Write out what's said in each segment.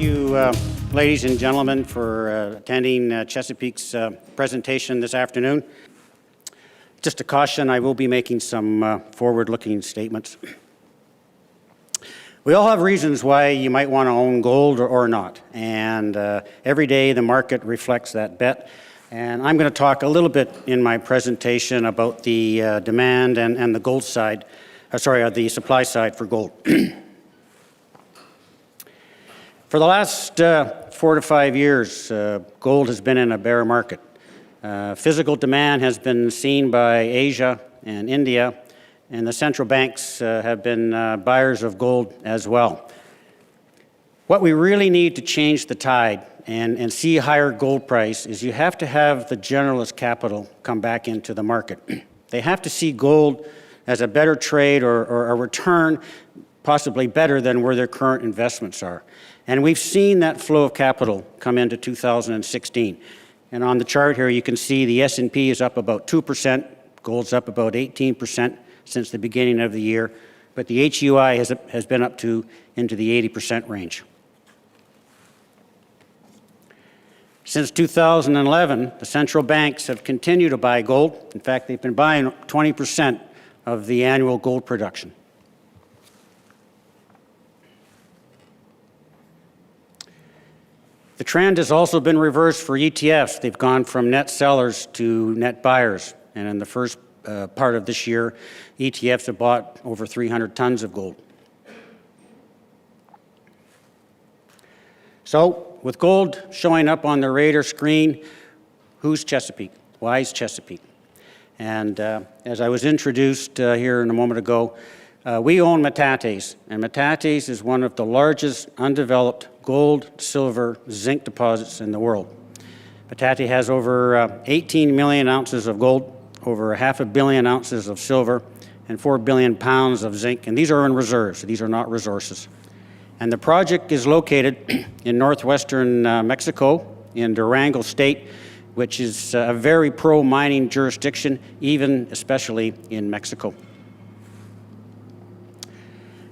you, ladies and gentlemen, for attending Chesapeake's presentation this afternoon. Just a caution, I will be making some forward-looking statements. We all have reasons why you might want to own gold or not, and every day the market reflects that bet. And I'm going to talk a little bit in my presentation about the demand and the gold side, the supply side for gold. For the last 4 to 5 years, gold has been in a bear market. Physical demand has been seen by Asia and India, and the central banks have been buyers of gold as well. What we really need to change the tide and see a higher gold price is you have to have the generalist capital come back into the market. They have to see gold as a better trade or a return, possibly better than where their current investments are. And we've seen that flow of capital come into 2016. And on the chart here, you can see the S&P is up about 2%, gold's up about 18% since the beginning of the year, but the HUI has been up into the 80% range. Since 2011, the central banks have continued to buy gold. In fact, they've been buying 20% of the annual gold production. The trend has also been reversed for ETFs. They've gone from net sellers to net buyers. And in the first part of this year, ETFs have bought over 300 tons of gold. So, with gold showing up on the radar screen, who's Chesapeake? Why is Chesapeake? And as I was introduced here a moment ago, we own Metates, and Metates is one of the largest undeveloped gold, silver, zinc deposits in the world. Metate has over 18 million ounces of gold, over 500 million ounces of silver, and 4 billion pounds of zinc, and these are in reserves, so these are not resources. And the project is located in northwestern Mexico, in Durango State, which is a very pro-mining jurisdiction, especially in Mexico.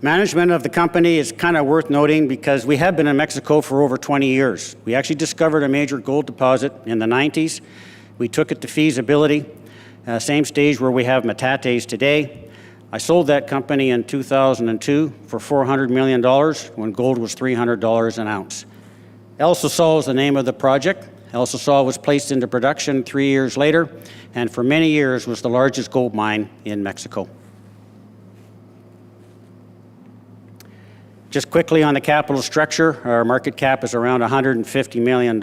Management of the company is kind of worth noting because we have been in Mexico for over 20 years. We actually discovered a major gold deposit in the 90s. We took it to feasibility, same stage where we have Metates today. I sold that company in 2002 for $400 million when gold was $300 an ounce. El Sosol is the name of the project. El Sosol was placed into production 3 years later, and for many years was the largest gold mine in Mexico. Just quickly on the capital structure, our market cap is around $150 million.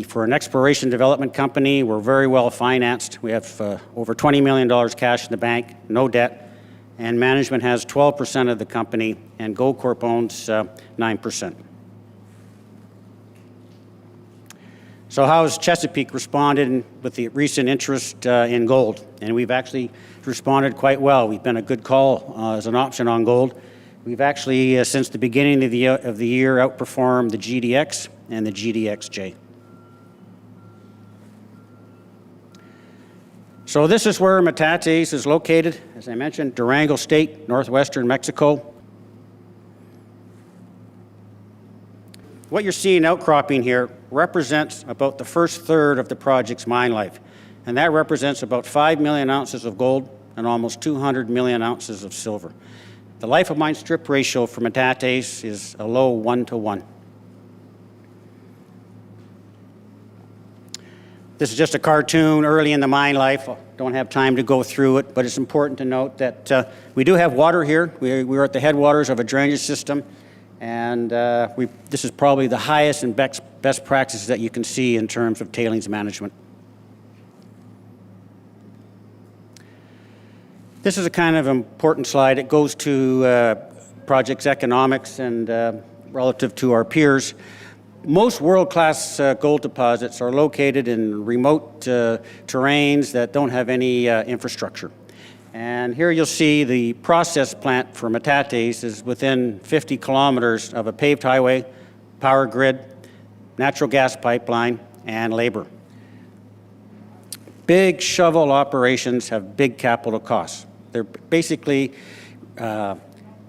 For an exploration development company, we're very well financed. We have over $20 million cash in the bank, no debt, and management has 12% of the company, and Gold Corp owns 9%. So how has Chesapeake responded with the recent interest in gold? And we've actually responded quite well. We've been a good call as an option on gold. We've actually, since the beginning of the year, outperformed the GDX and the GDXJ. So this is where Metates is located. As I mentioned, Durango State, northwestern Mexico. What you're seeing outcropping here represents about the first third of the project's mine life. And that represents about 5 million ounces of gold and almost 200 million ounces of silver. The life of mine strip ratio for Metates is a low 1-to-1. This is just a cartoon early in the mine life. I don't have time to go through it, but it's important to note that we do have water here. We're at the headwaters of a drainage system, and this is probably the highest and best practices that you can see in terms of tailings management. This is a kind of important slide. It goes to project's economics and relative to our peers. Most world-class gold deposits are located in remote terrains that don't have any infrastructure. And here you'll see the process plant for Metates is within 50 kilometers of a paved highway, power grid, natural gas pipeline, and labor. Big shovel operations have big capital costs. They're basically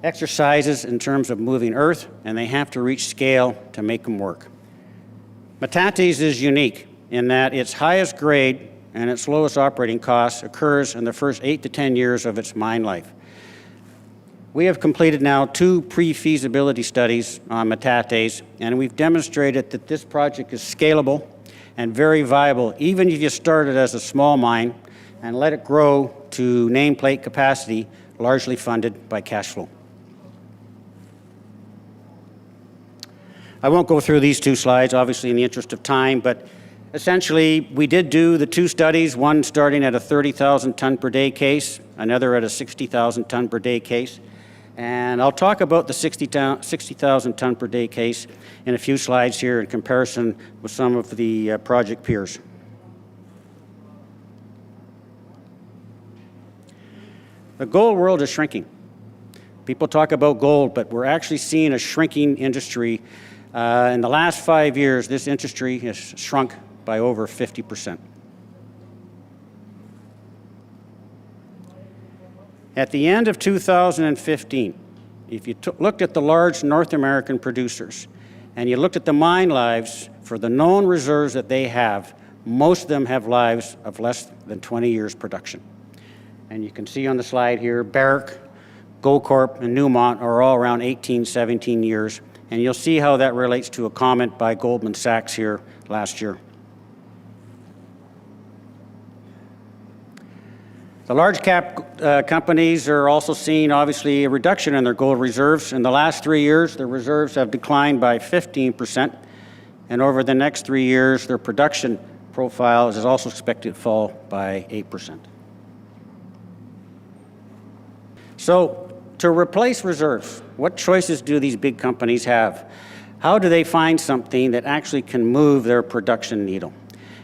exercises in terms of moving earth, and they have to reach scale to make them work. Metates is unique in that its highest grade and its lowest operating cost occurs in the first 8 to 10 years of its mine life. We have completed now 2 pre-feasibility studies on Metates, and we've demonstrated that this project is scalable and very viable, even if you started as a small mine and let it grow to nameplate capacity, largely funded by cash flow. I won't go through these 2 slides, obviously, in the interest of time, but essentially, we did do the 2 studies, one starting at a 30,000 ton per day case, another at a 60,000 ton per day case. And I'll talk about the 60,000 ton per day case in a few slides here in comparison with some of the project peers. The gold world is shrinking. People talk about gold, but we're actually seeing a shrinking industry. In the last 5 years, this industry has shrunk by over 50%. At the end of 2015, if you looked at the large North American producers and you looked at the mine lives for the known reserves that they have, most of them have lives of less than 20 years production. And you can see on the slide here, Barrick, Gold Corp, and Newmont are all around 18, 17 years. And you'll see how that relates to a comment by Goldman Sachs here last year. The large cap companies are also seeing, obviously, a reduction in their gold reserves. In the last 3 years, their reserves have declined by 15%. And over the next 3 years, their production profile is also expected to fall by 8%. So, to replace reserves, what choices do these big companies have? How do they find something that actually can move their production needle?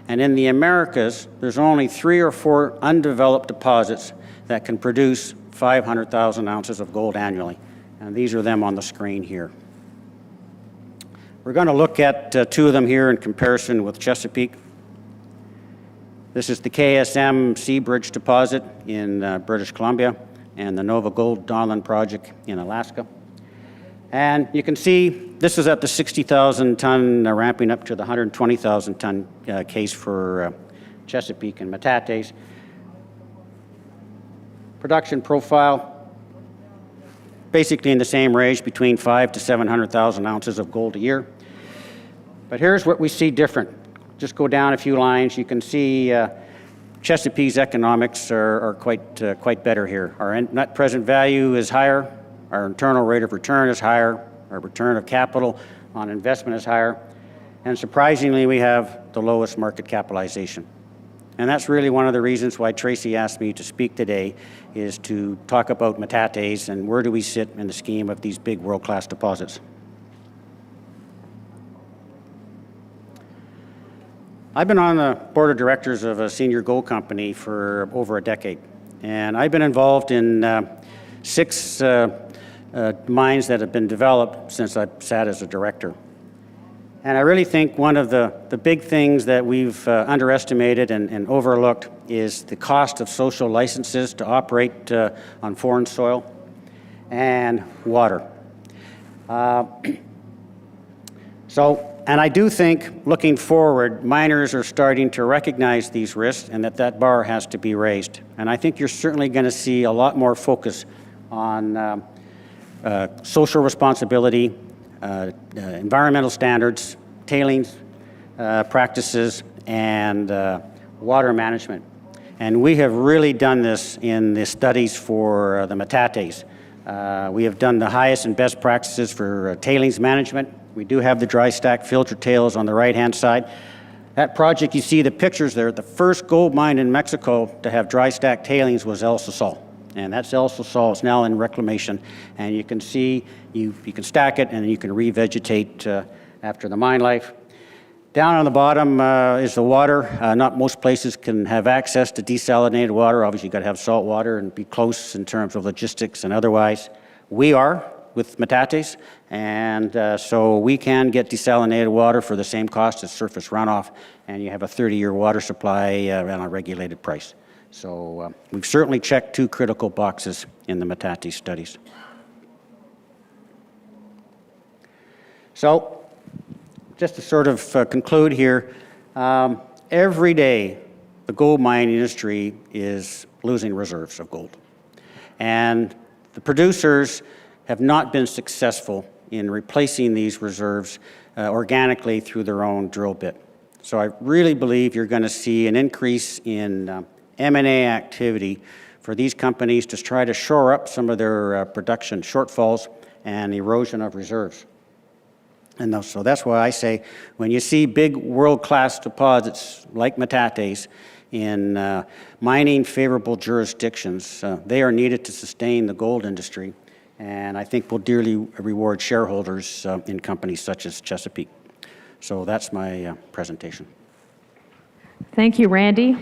And in the Americas, there's only 3 or 4 undeveloped deposits that can produce 500,000 ounces of gold annually. And these are them on the screen here. We're going to look at 2 of them here in comparison with Chesapeake. This is the KSM Seabridge deposit in British Columbia, and the Nova Gold Donlin project in Alaska. And you can see this is at the 60,000 ton, ramping up to the 120,000 ton case for Chesapeake and Metates. Production profile, basically in the same range, between 500,000 to 700,000 ounces of gold a year. But here's what we see different. Just go down a few lines, you can see Chesapeake's economics are quite better here. Our net present value is higher, our internal rate of return is higher, our return of capital on investment is higher, and surprisingly, we have the lowest market capitalization. And that's really one of the reasons why Tracy asked me to speak today, is to talk about Metates and where do we sit in the scheme of these big world-class deposits. I've been on the board of directors of a senior gold company for over a decade, and I've been involved in 6 mines that have been developed since I've sat as a director. And I really think one of the big things that we've underestimated and overlooked is the cost of social licenses to operate on foreign soil and water. And I do think, looking forward, miners are starting to recognize these risks and that bar has to be raised. And I think you're certainly going to see a lot more focus on social responsibility, environmental standards, tailings practices, and water management. And we have really done this in the studies for the Metates. We have done the highest and best practices for tailings management. We do have the dry stack filter tails on the right-hand side. That project, you see the pictures there, the first gold mine in Mexico to have dry stack tailings was El Sosol. And that's El Sosol, it's now in reclamation. And you can see, you can stack it and then you can revegetate after the mine life. Down on the bottom is the water. Not most places can have access to desalinated water. Obviously, you've got to have salt water and be close in terms of logistics and otherwise. We are with Metates, and so we can get desalinated water for the same cost as surface runoff, and you have a 30-year water supply at a regulated price. So we've certainly checked 2 critical boxes in the Metates studies. So just to sort of conclude here, every day the gold mining industry is losing reserves of gold. And the producers have not been successful in replacing these reserves organically through their own drill bit. So I really believe you're going to see an increase in M&A activity for these companies to try to shore up some of their production shortfalls and erosion of reserves. And so that's why I say when you see big world-class deposits like Metates in mining favorable jurisdictions, they are needed to sustain the gold industry, and I think will dearly reward shareholders in companies such as Chesapeake. So that's my presentation. Thank you, Randy.